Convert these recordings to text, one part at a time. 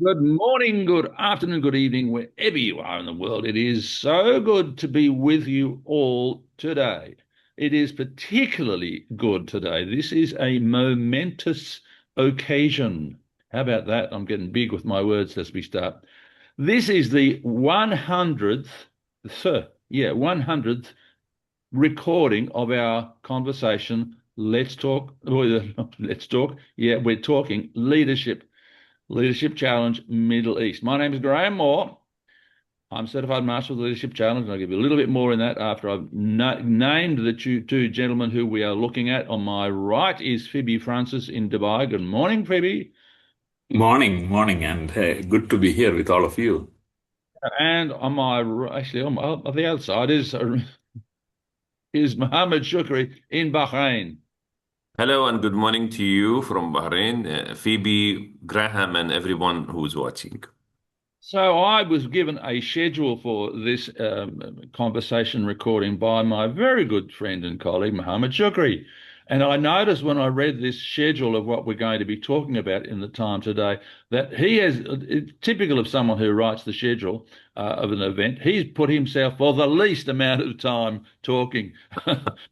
Good morning, good afternoon, good evening, wherever you are in the world. It is so good to be with you all today. It is particularly good today. This is a momentous occasion. How about that? I'm getting big with my words as we start. This is the 100th, 100th recording of our conversation. Let's talk. Let's talk. Yeah, we're talking Leadership Challenge Middle East. My name is Graham Moore. I'm Certified Master of the Leadership Challenge, and I'll give you a little bit more in that after I've named the two gentlemen who we are looking at. On my right is Fiby Francis in Dubai. Good morning, Fiby. Morning, morning, and good to be here with all of you. And on my actually on the outside is Mohammed Shukri in Bahrain. Hello and good morning to you from Bahrain, Phoebe, Graham, and everyone who's watching. So I was given a schedule for this conversation recording by my very good friend and colleague, Mohammed Shukri. And I noticed when I read this schedule of what we're going to be talking about in the time today that he has, typical of someone who writes the schedule of an event, he's put himself for the least amount of time talking.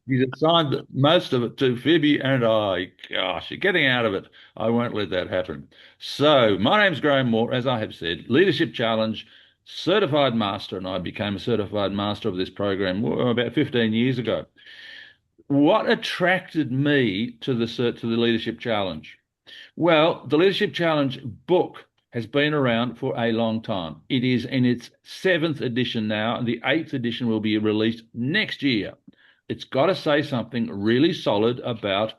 He's assigned most of it to Phoebe and I. Gosh, getting out of it. I won't let that happen. So, my name's Graham Moore, as I have said, Leadership Challenge, certified master, and I became a certified master of this program about 15 years ago. What attracted me to the Leadership Challenge? Well, the Leadership Challenge book has been around for a long time. It is in its seventh edition now, and the eighth edition will be released next year. It's got to say something really solid about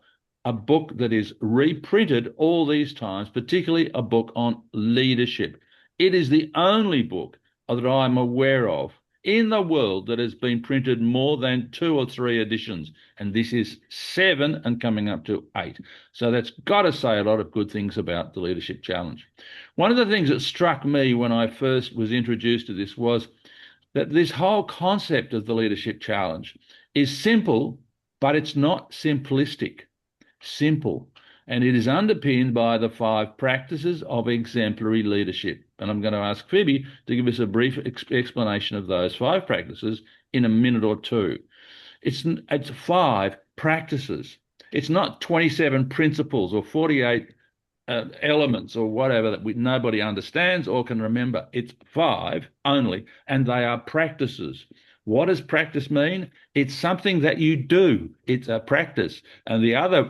a book that is reprinted all these times, particularly a book on leadership. It is the only book that I'm aware of in the world that has been printed more than two or three editions, and this is seven and coming up to eight. So that's got to say a lot of good things about the Leadership Challenge. One of the things that struck me when I first was introduced to this was that this whole concept of the Leadership Challenge is simple, but it's not simplistic. Simple. And it is underpinned by the five practices of exemplary leadership. And I'm going to ask Phoebe to give us a brief explanation of those five practices in a minute or two. It's five practices. It's not 27 principles or 48 elements or whatever that nobody understands or can remember. It's five only, and they are practices. What does practice mean? It's something that you do. It's a practice. And the other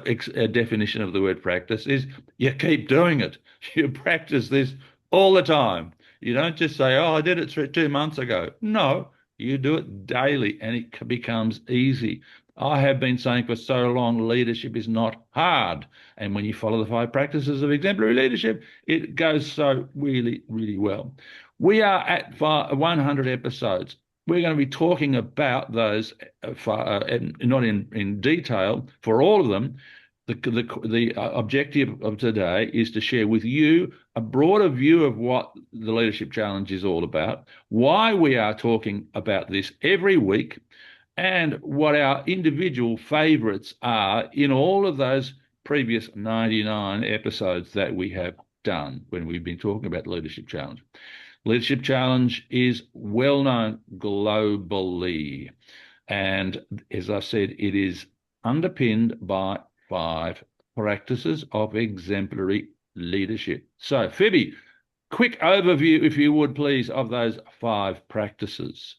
definition of the word practice is you keep doing it. You practice this all the time. You don't just say, oh, I did it 2 months ago. No, you do it daily and it becomes easy. I have been saying for so long, leadership is not hard. And when you follow the five practices of exemplary leadership, it goes so really, really well. We are at 100 episodes. We're going to be talking about those, not in detail for all of them. The objective of today is to share with you a broader view of what the Leadership Challenge is all about, why we are talking about this every week, and what our individual favourites are in all of those previous 99 episodes that we have done when we've been talking about the Leadership Challenge. Leadership Challenge is well known globally. And as I said, it is underpinned by five practices of exemplary leadership. So, Phoebe, quick overview, if you would please, of those five practices.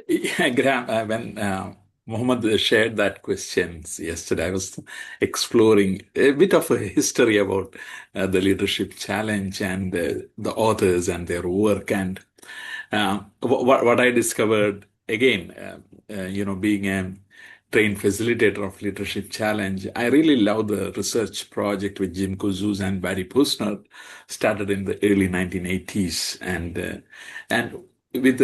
Yeah, Graham, when Mohammed shared that questions yesterday, I was exploring a bit of a history about the Leadership Challenge and the authors and their work. And what I discovered, again, being a trained facilitator of Leadership Challenge, I really love the research project with Jim Kouzes and Barry Posner, started in the early 1980s, and with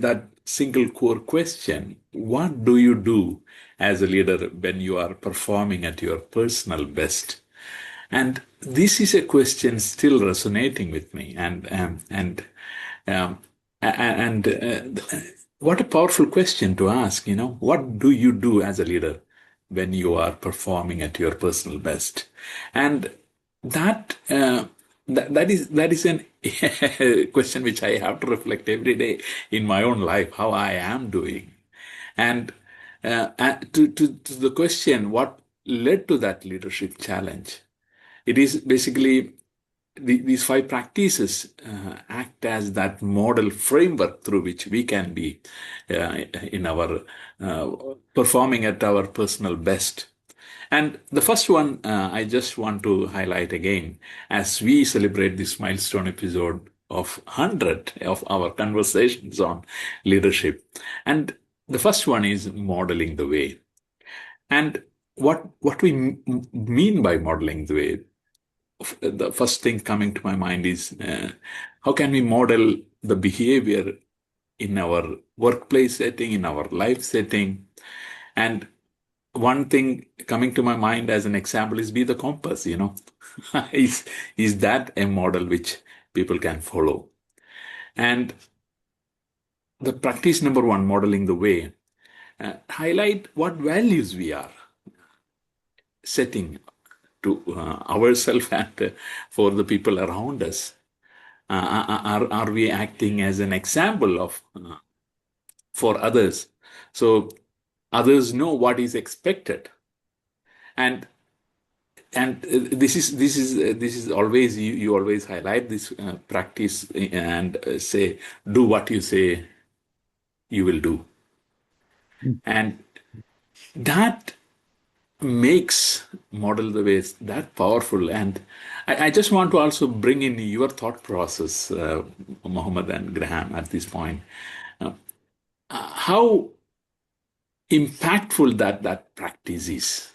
that single core question, what do you do as a leader when you are performing at your personal best? And this is a question still resonating with me, um, what a powerful question to ask. What do you do as a leader when you are performing at your personal best? And that that is an question which I have to reflect every day in my own life, how I am doing. And to the question, what led to that leadership challenge? It is basically these five practices act as that model framework through which we can be in our performing at our personal best. And the first one I just want to highlight again as we celebrate this milestone episode of 100 of our conversations on leadership. And the first one is modeling the way. And what we mean by modeling the way, the first thing coming to my mind is how can we model the behavior in our workplace setting, in our life setting. And one thing coming to my mind as an example is be the compass, is that a model which people can follow? And the practice number one, modeling the way, highlight what values we are setting to ourselves and for the people around us. Are we acting as an example of for others, so others know what is expected? And this is always you always highlight this practice and say, do what you say you will do. And that makes model the ways that powerful. And I just want to also bring in your thought process, Mohammed and Graham, at this point. How impactful that practice is.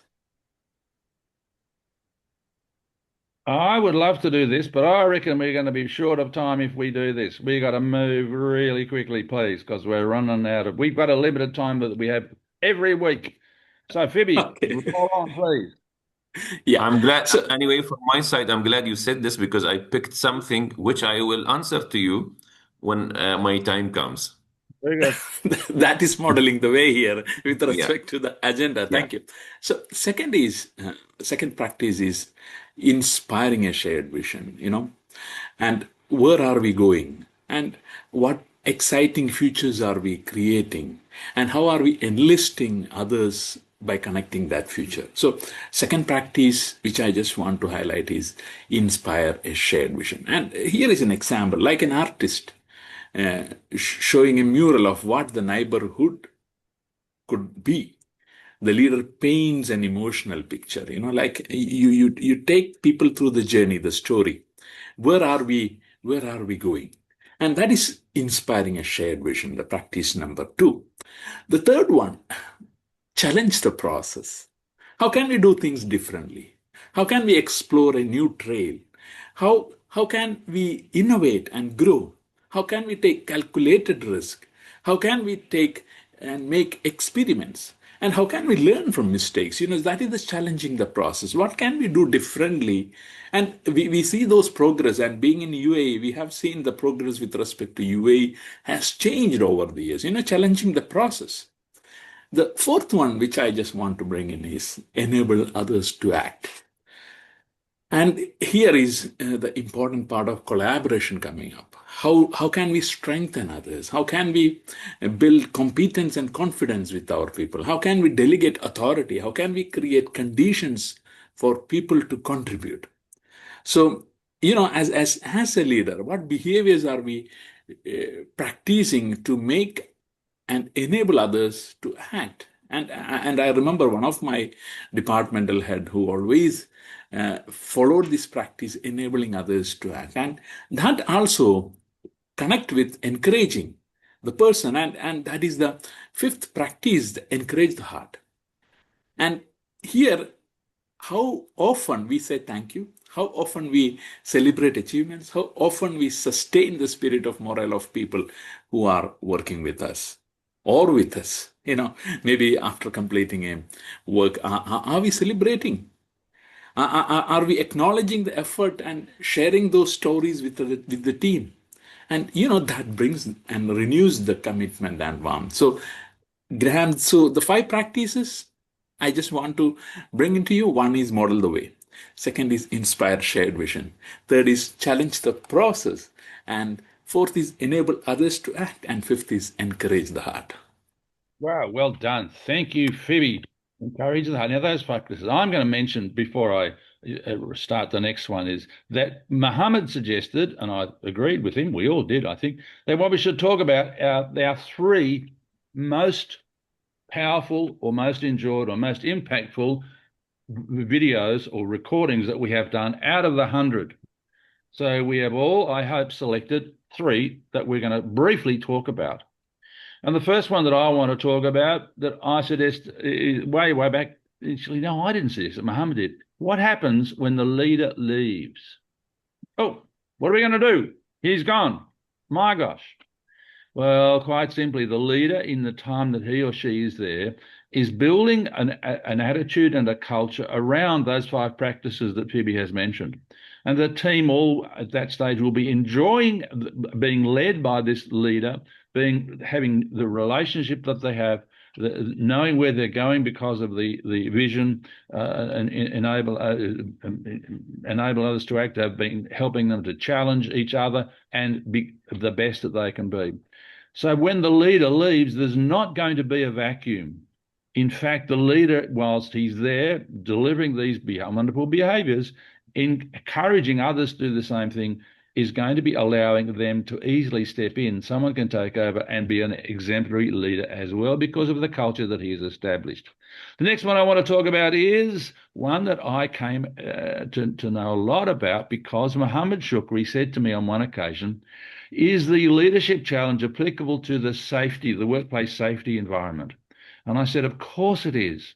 I would love to do this, but I reckon we're going to be short of time if we do this. We got to move really quickly, please, because we're running out of. We've got a limited time that we have every week. So, Fiby, roll on, please. Yeah, I'm glad. Anyway, from my side, I'm glad you said this because I picked something which I will answer to you when my time comes. Very good. That is modeling the way here with respect to the agenda. Thank you. So, second practice is inspiring a shared vision, and where are we going? And what exciting futures are we creating? And how are we enlisting others by connecting that future? So, second practice, which I just want to highlight, is inspire a shared vision. And here is an example, like an artist showing a mural of what the neighborhood could be. The leader paints an emotional picture, like you take people through the journey, the story. Where are we going? And that is inspiring a shared vision, the practice number two. The third one, challenge the process. How can we do things differently? How can we explore a new trail? How can we innovate and grow? How can we take calculated risk? How can we take and make experiments? And how can we learn from mistakes? That is the challenging the process. What can we do differently? And we see those progress. And being in UAE, we have seen the progress with respect to UAE has changed over the years, challenging the process. The fourth one, which I just want to bring in, is enable others to act. And here is the important part of collaboration coming up. How can we strengthen others? How can we build competence and confidence with our people? How can we delegate authority? How can we create conditions for people to contribute? So, as a leader, what behaviors are we practicing to make and enable others to act? And I remember one of my departmental head who always followed this practice, enabling others to act. And that also connect with encouraging the person. And that is the fifth practice, encourage the heart. And here, how often we say thank you, how often we celebrate achievements, how often we sustain the spirit of morale of people who are working with us or with us. Maybe after completing a work, are we celebrating? Are we acknowledging the effort and sharing those stories with the team? And that brings and renews the commitment and warmth. So, Graham, so the five practices I just want to bring into you. One is model the way. Second is inspire shared vision. Third is challenge the process. And fourth is enable others to act. And fifth is encourage the heart. Wow, well done. Thank you, Fiby. Encourage the heart. Now, those practices I'm going to mention before I start the next one is that Muhammad suggested, and I agreed with him, we all did, I think, that what we should talk about our three most powerful or most enjoyed or most impactful videos or recordings that we have done out of the 100. So we have all, I hope, selected three that we're going to briefly talk about. And the first one that I want to talk about that I suggest is way back. Actually, no, I didn't suggest it. Muhammad did. What happens when the leader leaves? Oh, what are we going to do? He's gone. My gosh. Well, quite simply, the leader in the time that he or she is there is building an attitude and a culture around those 5 practices that Phoebe has mentioned. And the team all at that stage will be enjoying being led by this leader, having the relationship that they have, knowing where they're going because of the vision, and enable others to act, have been helping them to challenge each other and be the best that they can be. So when the leader leaves, there's not going to be a vacuum. In fact, the leader, whilst he's there delivering these wonderful behaviours, encouraging others to do the same thing, is going to be allowing them to easily step in. Someone can take over and be an exemplary leader as well because of the culture that he has established. The next one I want to talk about is one that I came to know a lot about because Muhammad Shukri said to me on one occasion, is the leadership challenge applicable to the workplace safety environment? And I said, of course it is.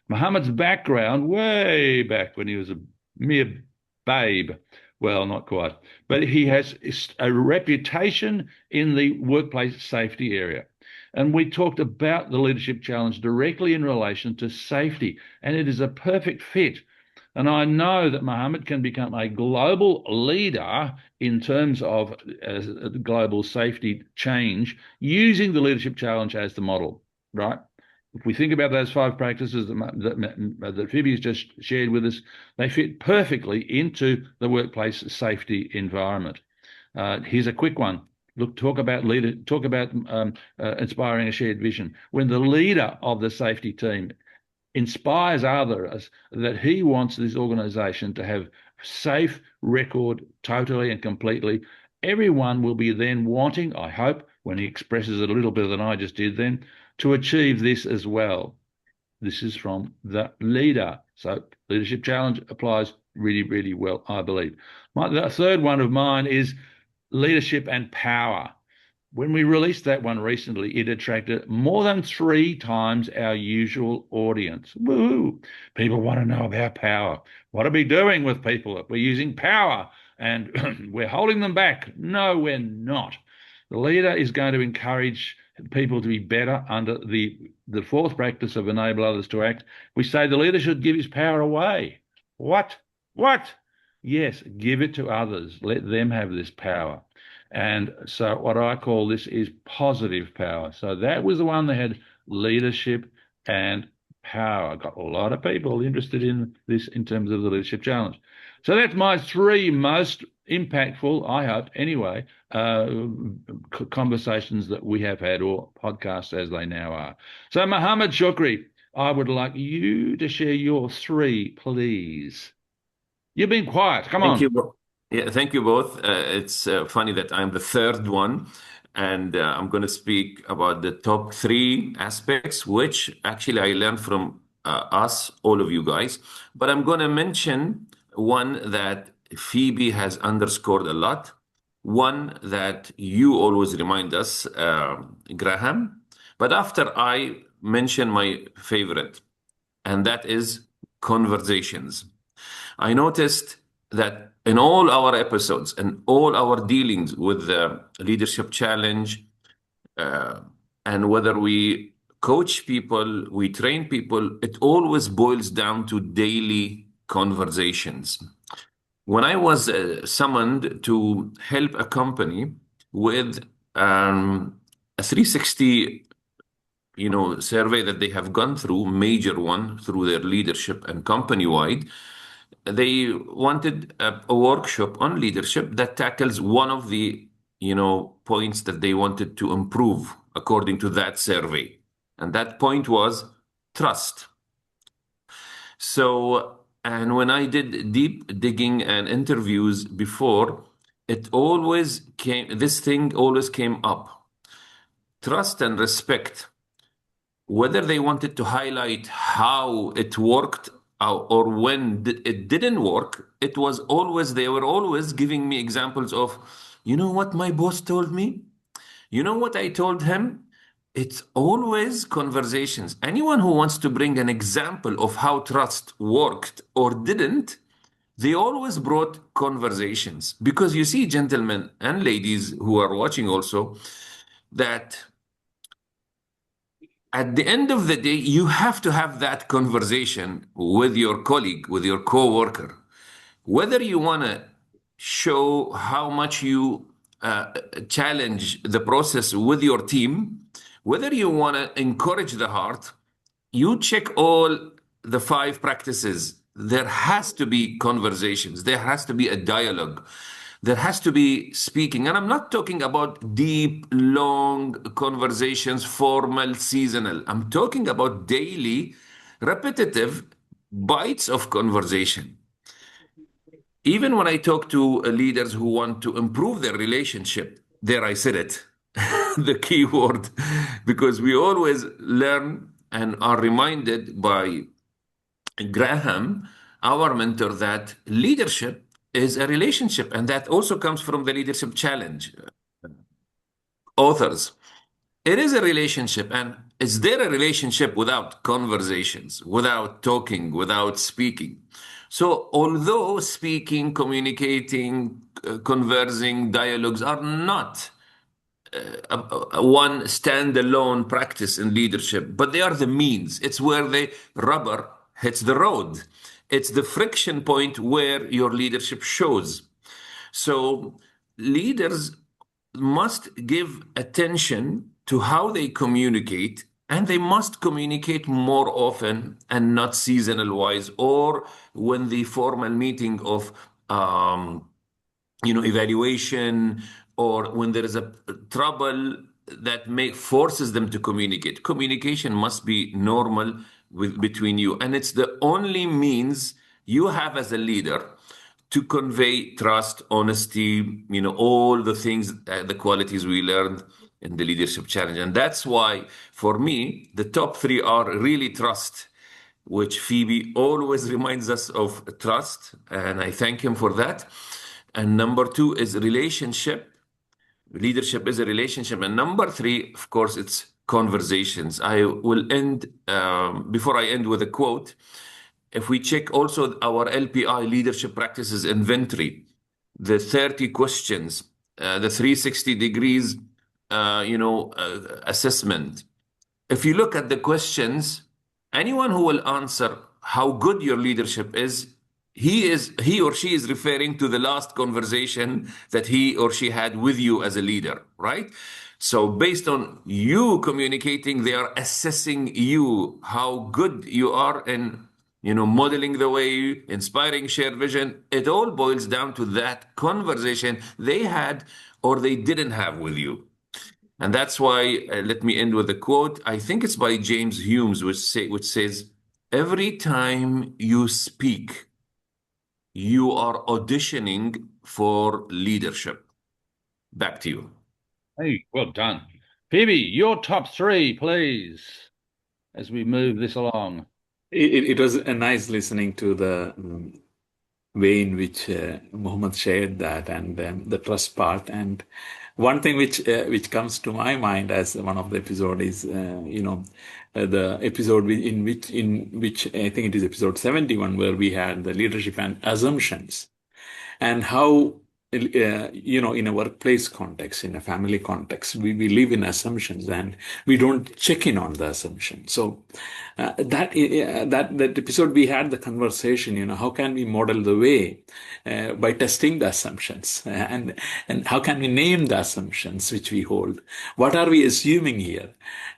Muhammad's background, way back when he was a mere babe, well, not quite, but he has a reputation in the workplace safety area. And we talked about the leadership challenge directly in relation to safety, and it is a perfect fit. And I know that Muhammad can become a global leader in terms of global safety change using the leadership challenge as the model, right? If we think about those 5 practices that Phoebe has just shared with us, they fit perfectly into the workplace safety environment. Here's a quick one. Look, talk about inspiring a shared vision. When the leader of the safety team inspires others that he wants this organisation to have safe record totally and completely, everyone will be then wanting, I hope, when he expresses it a little better than I just did then, to achieve this as well. This is from the leader. So leadership challenge applies really, really well, I believe. The third one of mine is leadership and power. When we released that one recently, it attracted more than 3 times our usual audience. Woo! People want to know about power. What are we doing with people if we're using power and we're holding them back? No, we're not. The leader is going to encourage people to be better under the 4th practice of enable others to act. We say the leader should give his power away. What? Yes, give it to others. Let them have this power. And so what I call this is positive power. So that was the one that had leadership and power. Got a lot of people interested in this in terms of the leadership challenge. So that's my 3 most impactful, I hope anyway, conversations that we have had, or podcasts as they now are. So Muhammad Shukri, I would like you to share your 3, please. You've been quiet. Come on. Thank you. Yeah, thank you both. It's funny that I'm the 3rd one, and I'm going to speak about the top 3 aspects, which actually I learned from us, all of you guys. But I'm going to mention one that Phoebe has underscored a lot, one that you always remind us, Graham. But after I mention my favorite, and that is conversations. I noticed that in all our episodes and all our dealings with the leadership challenge, and whether we coach people, we train people, it always boils down to daily conversations. When I was summoned to help a company with a 360 survey that they have gone through, major one through their leadership and company-wide, they wanted a workshop on leadership that tackles one of the, points that they wanted to improve according to that survey. And that point was trust. So, and when I did deep digging and interviews before, this thing always came up. Trust and respect. Whether they wanted to highlight how it worked or when it didn't work, they were always giving me examples of, you know what my boss told me? You know what I told him? It's always conversations. Anyone who wants to bring an example of how trust worked or didn't, they always brought conversations. Because you see, gentlemen and ladies who are watching also, that at the end of the day, you have to have that conversation with your colleague, with your coworker. Whether you want to show how much you challenge the process with your team, whether you want to encourage the heart, you check all the 5 practices. There has to be conversations. There has to be a dialogue. There has to be speaking. And I'm not talking about deep, long conversations, formal, seasonal. I'm talking about daily, repetitive bites of conversation. Even when I talk to leaders who want to improve their relationship, there I said it, the key word, because we always learn and are reminded by Graham, our mentor, that leadership is a relationship, and that also comes from the leadership challenge authors. It is a relationship, and is there a relationship without conversations, without talking, without speaking? So, although speaking, communicating, conversing, dialogues are not one standalone practice in leadership, but they are the means. It's where the rubber hits the road. It's the friction point where your leadership shows. So leaders must give attention to how they communicate, and they must communicate more often and not seasonal wise, or when the formal meeting of evaluation, or when there is a trouble that forces them to communicate. Communication must be normal between you, and it's the only means you have as a leader to convey trust, honesty, all the things, the qualities we learned in the leadership challenge. And that's why, for me, the top 3 are really trust, which Fiby always reminds us of trust, and I thank him for that. And number 2 is relationship. Leadership is a relationship. And number 3, of course, it's conversations. I will end, before I end, with a quote. If we check also our LPI leadership practices inventory, the 30 questions, the 360 degrees, assessment. If you look at the questions, anyone who will answer how good your leadership is, he or she is referring to the last conversation that he or she had with you as a leader, right? So based on you communicating, they are assessing you, how good you are in, modeling the way, inspiring shared vision. It all boils down to that conversation they had or they didn't have with you. And that's why, let me end with a quote. I think it's by James Hume, which says, every time you speak, you are auditioning for leadership. Back to you. Hey, well done. Phoebe, your top 3, please, as we move this along. It was nice listening to the way in which Mohammed shared that, and the trust part. And one thing which comes to my mind as one of the episode is the episode in which I think it is episode 71, where we had the leadership and assumptions, and how in a workplace context, in a family context, we live in assumptions and we don't check in on the assumption. So that episode, we had the conversation, how can we model the way by testing the assumptions, and how can we name the assumptions which we hold? What are we assuming here?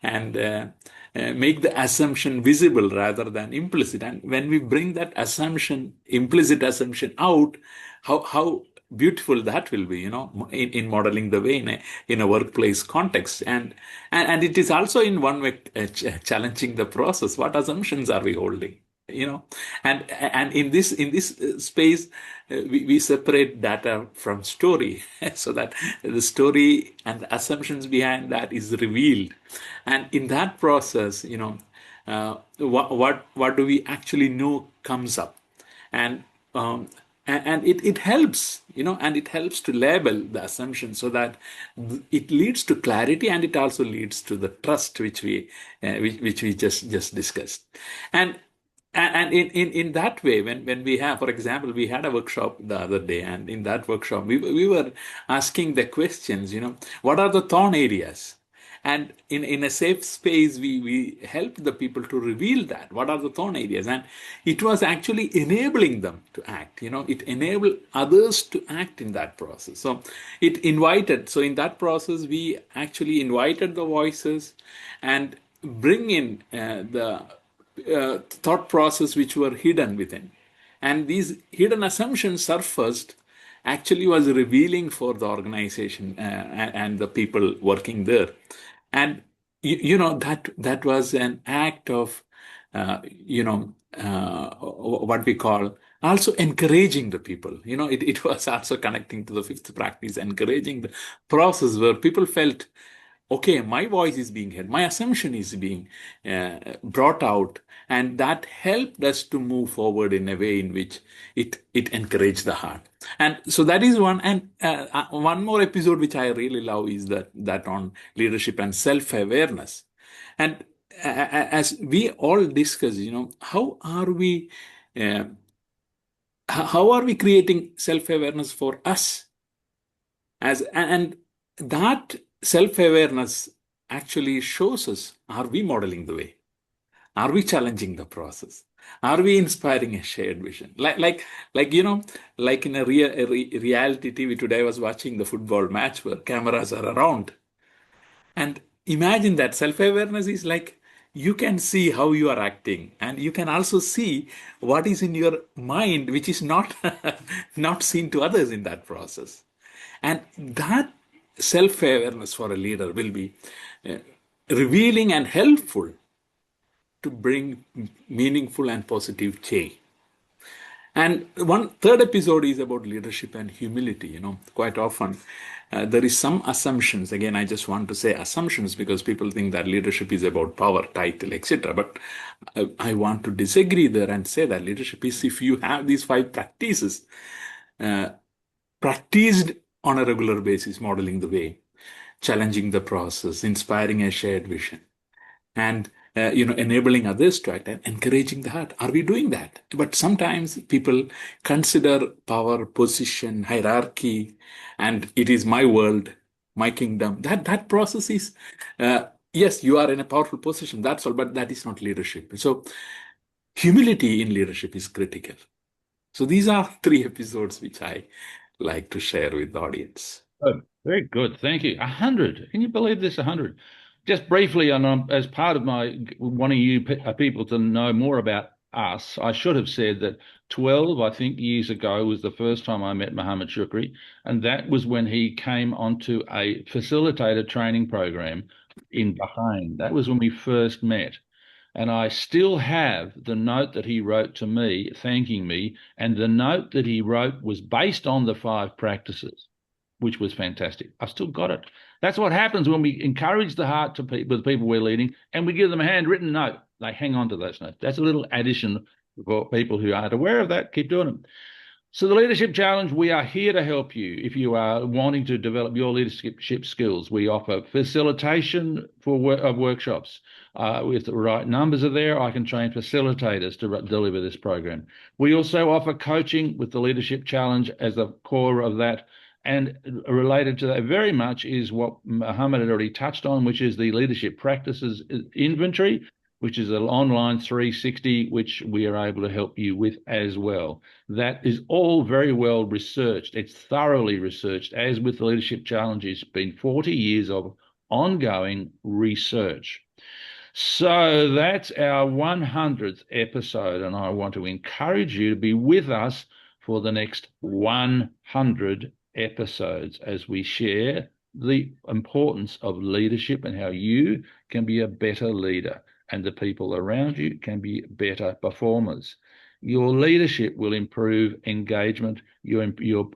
And make the assumption visible rather than implicit. And when we bring that assumption, implicit assumption out, how beautiful that will be, in modeling the way in a workplace context. And it is also in one way challenging the process. What assumptions are we holding? And in this space, we separate data from story, so that the story and the assumptions behind that is revealed. And in that process, what do we actually know comes up. And it helps, and it helps to label the assumption, so that it leads to clarity, and it also leads to the trust which we just discussed. And in that way, when we have, for example, we had a workshop the other day, and in that workshop we were asking the questions, what are the thorn areas? And in a safe space, we helped the people to reveal that. What are the thorn areas? And it was actually enabling them to act. It enabled others to act in that process. So in that process, we actually invited the voices and bring in the thought process which were hidden within. And these hidden assumptions surfaced actually was revealing for the organization and the people working there. And that was an act of what we call also encouraging the people. It was also connecting to the fifth practice, encouraging the process where people felt, okay, my voice is being heard, my assumption is being brought out, and that helped us to move forward in a way in which it encouraged the heart. And so that is one. And one more episode which I really love is that on leadership and self-awareness. And as we all discuss, how are we creating self-awareness for us? And that self-awareness actually shows us, are we modeling the way? Are we challenging the process? Are we inspiring a shared vision? Like in a reality TV today, I was watching the football match where cameras are around. And imagine that self-awareness is like, you can see how you are acting, and you can also see what is in your mind, which is not not seen to others in that process. And that self-awareness for a leader will be revealing and helpful to bring meaningful and positive change. And one third episode is about leadership and humility. Quite often there is some assumptions. Again, I just want to say assumptions because people think that leadership is about power, title, etc. But I want to disagree there and say that leadership is, if you have these 5 practices practiced on a regular basis, modeling the way, challenging the process, inspiring a shared vision, and enabling others to act and encouraging the heart. Are we doing that? But sometimes people consider power, position, hierarchy, and it is my world, my kingdom. That process is, yes, you are in a powerful position, that's all, but that is not leadership. So humility in leadership is critical. So these are 3 episodes which I like to share with the audience. Oh, very good. Thank you. 100. Can you believe this? 100. Just briefly, and as part of my wanting you people to know more about us, I should have said that 12, I think, years ago was the first time I met Muhammad Shukri, and that was when he came onto a facilitator training program in Bahrain. That was when we first met. And I still have the note that he wrote to me thanking me, and the note that he wrote was based on the 5 practices, which was fantastic. I've still got it. That's what happens when we encourage the heart to with the people we're leading, and we give them a handwritten note. They hang on to those notes. That's a little addition for people who aren't aware of that. Keep doing it. So the Leadership Challenge, we are here to help you if you are wanting to develop your leadership skills. We offer facilitation for workshops. If the right numbers are there, I can train facilitators to deliver this program. We also offer coaching with the Leadership Challenge as the core of that. And related to that very much is what Muhammad had already touched on, which is the Leadership Practices Inventory, which is an online 360, which we are able to help you with as well. That is all very well researched. It's thoroughly researched, as with the Leadership Challenge. It's been 40 years of ongoing research. So that's our 100th episode, and I want to encourage you to be with us for the next 100 episodes as we share the importance of leadership and how you can be a better leader and the people around you can be better performers. Your leadership will improve engagement. Your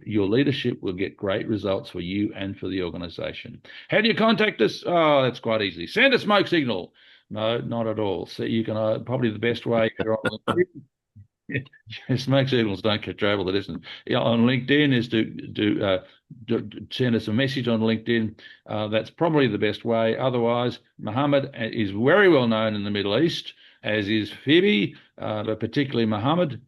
leadership will get great results for you and for the organization. How do you contact us? Oh, that's quite easy. Send a smoke signal. No, not at all. So you can probably the best way if you're on LinkedIn. Smoke signals don't get trouble. That isn't. Yeah, on LinkedIn is to send us a message on LinkedIn. That's probably the best way. Otherwise, Mohammed is very well known in the Middle East, as is Fiby, but particularly Mohammed.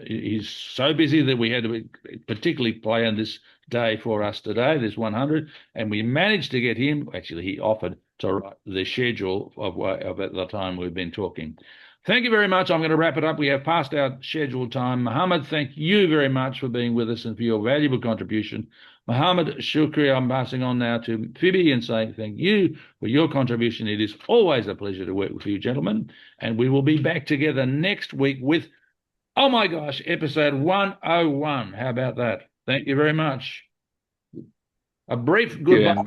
He's so busy that we had to particularly plan this day for us today, this 100, and we managed to get him. Actually, he offered to write the schedule of at the time we've been talking. Thank you very much. I'm going to wrap it up. We have passed our scheduled time. Mohammed, thank you very much for being with us and for your valuable contribution. Mohammed, shukriya. I'm passing on now to Fiby and saying thank you for your contribution. It is always a pleasure to work with you, gentlemen. And we will be back together next week with, oh my gosh, episode 101. How about that? Thank you very much. A brief goodbye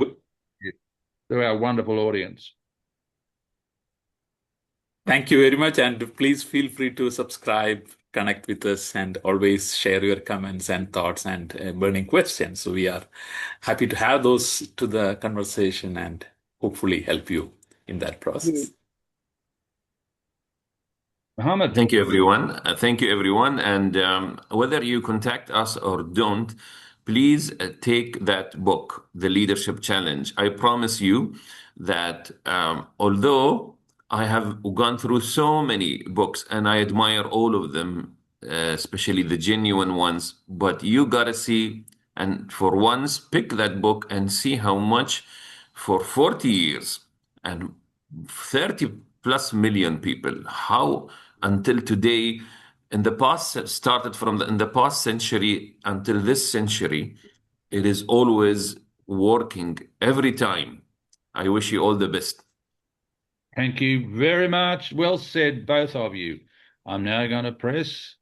to our wonderful audience. Thank you very much. And please feel free to subscribe, connect with us, and always share your comments and thoughts and burning questions. So we are happy to have those to the conversation and hopefully help you in that process. Mohammed. Thank you, everyone. Thank you, everyone. And whether you contact us or don't, please take that book, The Leadership Challenge. I promise you that although I have gone through so many books and I admire all of them, especially the genuine ones, but you gotta see, and for once, pick that book and see how much for 40 years and 30 plus million people, how until today, in the past, started from in the past century until this century, it is always working every time. I wish you all the best. Thank you very much. Well said, both of you. I'm now going to press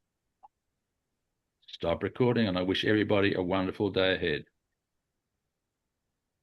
stop recording, and I wish everybody a wonderful day ahead.